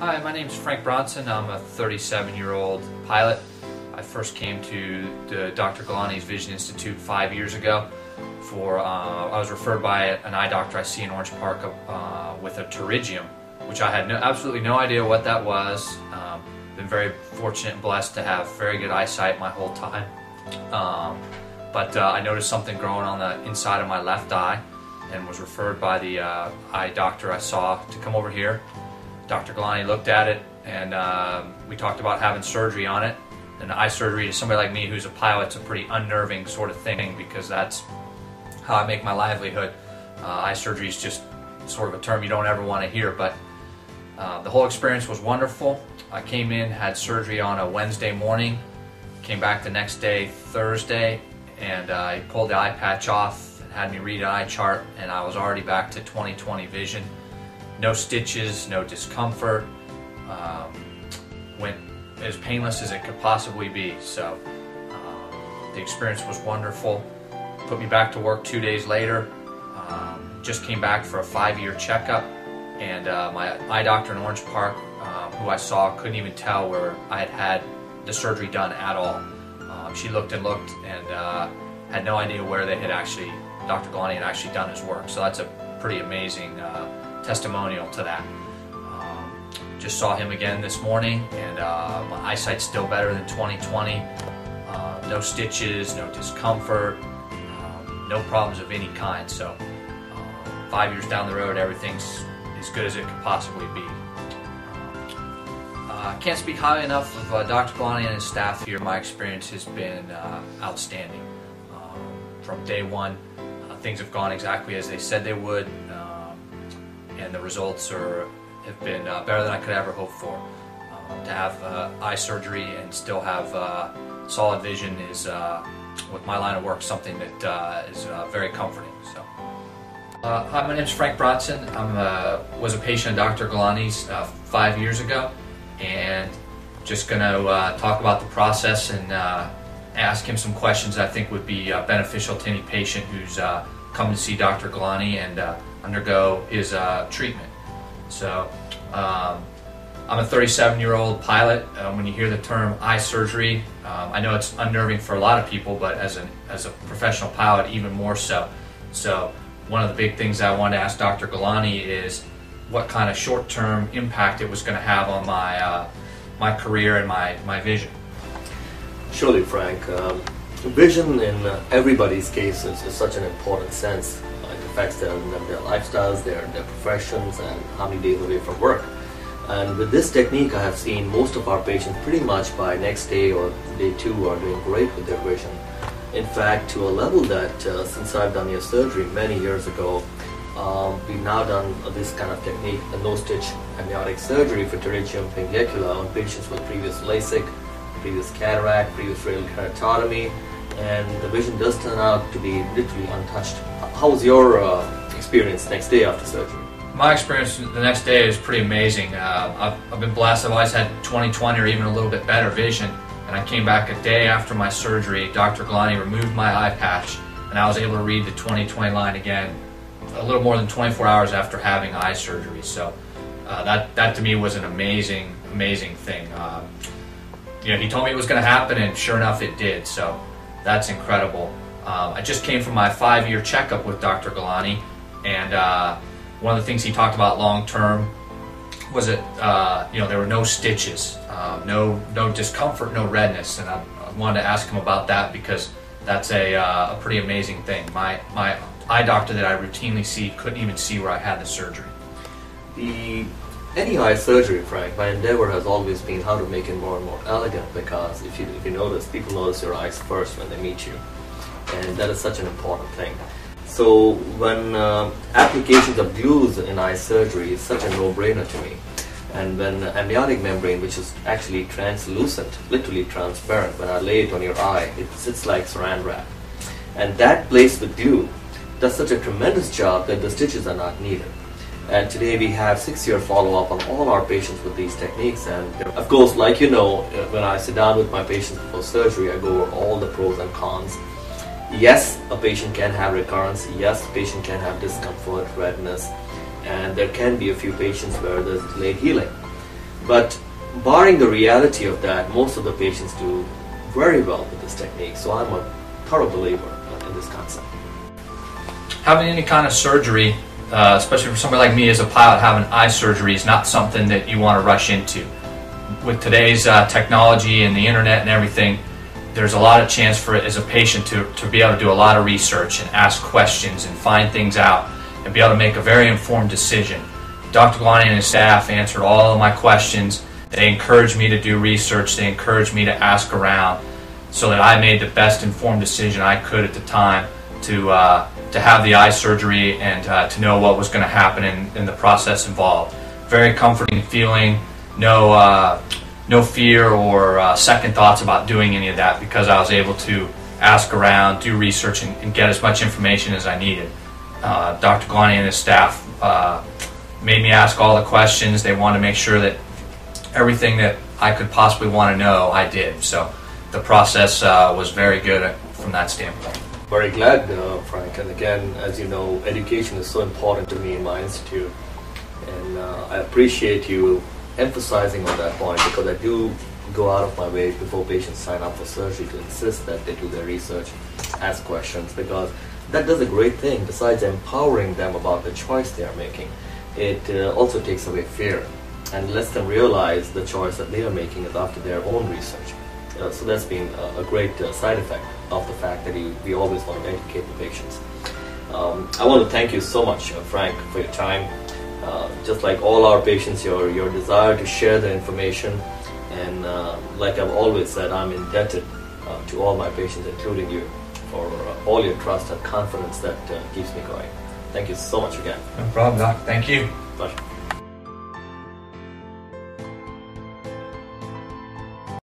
Hi, my name is Frank Bronson. I'm a 37-year-old pilot. I first came to Dr. Gulani's Vision Institute 5 years ago. I was referred by an eye doctor I see in Orange Park with a Pterygium, which I had absolutely no idea what that was. Been very fortunate and blessed to have very good eyesight my whole time. But I noticed something growing on the inside of my left eye and was referred by the eye doctor I saw to come over here. Dr. Gulani looked at it and we talked about having surgery on it. And eye surgery to somebody like me who's a pilot is a pretty unnerving sort of thing because that's how I make my livelihood. Eye surgery is just sort of a term you don't ever want to hear, but the whole experience was wonderful. I came in, had surgery on a Wednesday morning, came back the next day, Thursday, and he pulled the eye patch off and had me read an eye chart, and I was already back to 20/20 vision. No stitches, no discomfort, went as painless as it could possibly be. So the experience was wonderful. Put me back to work 2 days later. Just came back for a 5-year checkup, and my eye doctor in Orange Park, who I saw, couldn't even tell where I had had the surgery done at all. She looked and looked and had no idea where they had actually, Dr. Gulani had actually done his work. So that's a pretty amazing testimonial to that. Just saw him again this morning, and my eyesight's still better than 20/20. No stitches, no discomfort, no problems of any kind. So 5 years down the road, everything's as good as it could possibly be. I can't speak highly enough of Dr. Gulani and his staff here. My experience has been outstanding. From day one, things have gone exactly as they said they would, and the results have been better than I could ever hope for. To have eye surgery and still have solid vision is, with my line of work, something that is very comforting. So, hi, my name is Frank Bronson. I was a patient of Dr. Gulani's 5 years ago, and just going to talk about the process and ask him some questions I think would be beneficial to any patient who's come to see Dr. Gulani and undergo his treatment. So I'm a 37-year-old pilot. When you hear the term eye surgery, I know it's unnerving for a lot of people, but as a professional pilot, even more so. So one of the big things I wanted to ask Dr. Gulani is what kind of short-term impact it was going to have on my career and my vision. Surely, Frank. Vision in everybody's case is such an important sense. It affects their lifestyles, their professions, and how many days away from work. And with this technique, I have seen most of our patients pretty much by next day or day 2 are doing great with their vision. In fact, to a level that since I've done your surgery many years ago, we've now done this kind of technique, the no-stitch amniotic surgery for Pterygium pinguicula on patients with previous LASIK, previous cataract, previous radial keratotomy, and the vision does turn out to be literally untouched. How was your experience next day after surgery? My experience the next day is pretty amazing. I've been blessed. I've always had 20/20 or even a little bit better vision, and I came back a day after my surgery. Dr. Gulani removed my eye patch, and I was able to read the 20/20 line again a little more than 24 hours after having eye surgery. So that to me was an amazing thing. He told me it was going to happen, and sure enough it did. So that's incredible. I just came from my 5-year checkup with Dr. Gulani, and one of the things he talked about long term was that there were no stitches, no discomfort, no redness, and I wanted to ask him about that because that's a pretty amazing thing. My eye doctor that I routinely see couldn't even see where I had the surgery. Any eye surgery, Frank, my endeavor has always been how to make it more and more elegant, because if you notice, people notice your eyes first when they meet you, and that is such an important thing. So when applications of glues in eye surgery is such a no-brainer to me, and when amniotic membrane, which is actually translucent, literally transparent, when I lay it on your eye, it sits like saran wrap, and that placed with glue does such a tremendous job that the stitches are not needed. And today we have 6-year follow-up on all our patients with these techniques, and of course, like you know, when I sit down with my patients before surgery, I go over all the pros and cons. Yes, a patient can have recurrence. Yes, a patient can have discomfort, redness, and there can be a few patients where there's delayed healing. But barring the reality of that, most of the patients do very well with this technique. So I'm a thorough believer in this concept. Having any kind of surgery, especially for somebody like me as a pilot, having eye surgery is not something that you want to rush into. With today's technology and the internet and everything, there's a lot of chance for it as a patient to be able to do a lot of research and ask questions and find things out and be able to make a very informed decision. Dr. Gulani and his staff answered all of my questions. They encouraged me to do research. They encouraged me to ask around so that I made the best informed decision I could at the time to have the eye surgery and to know what was going to happen in the process involved. Very comforting feeling, no fear or second thoughts about doing any of that because I was able to ask around, do research, and get as much information as I needed. Dr. Gulani and his staff made me ask all the questions. They wanted to make sure that everything that I could possibly want to know, I did. So the process was very good from that standpoint. Very glad, Frank. And again, as you know, education is so important to me in my institute. And I appreciate you emphasizing on that point because I do go out of my way before patients sign up for surgery to insist that they do their research, ask questions, because that does a great thing. Besides empowering them about the choice they are making, it also takes away fear and lets them realize the choice that they are making is after their own research. So that's been a great side effect of the fact that we always want to educate the patients. I want to thank you so much, Frank, for your time. Just like all our patients, your desire to share the information, and like I've always said, I'm indebted to all my patients, including you, for all your trust and confidence that keeps me going. Thank you so much again. No problem, Doc. Thank you. Pleasure.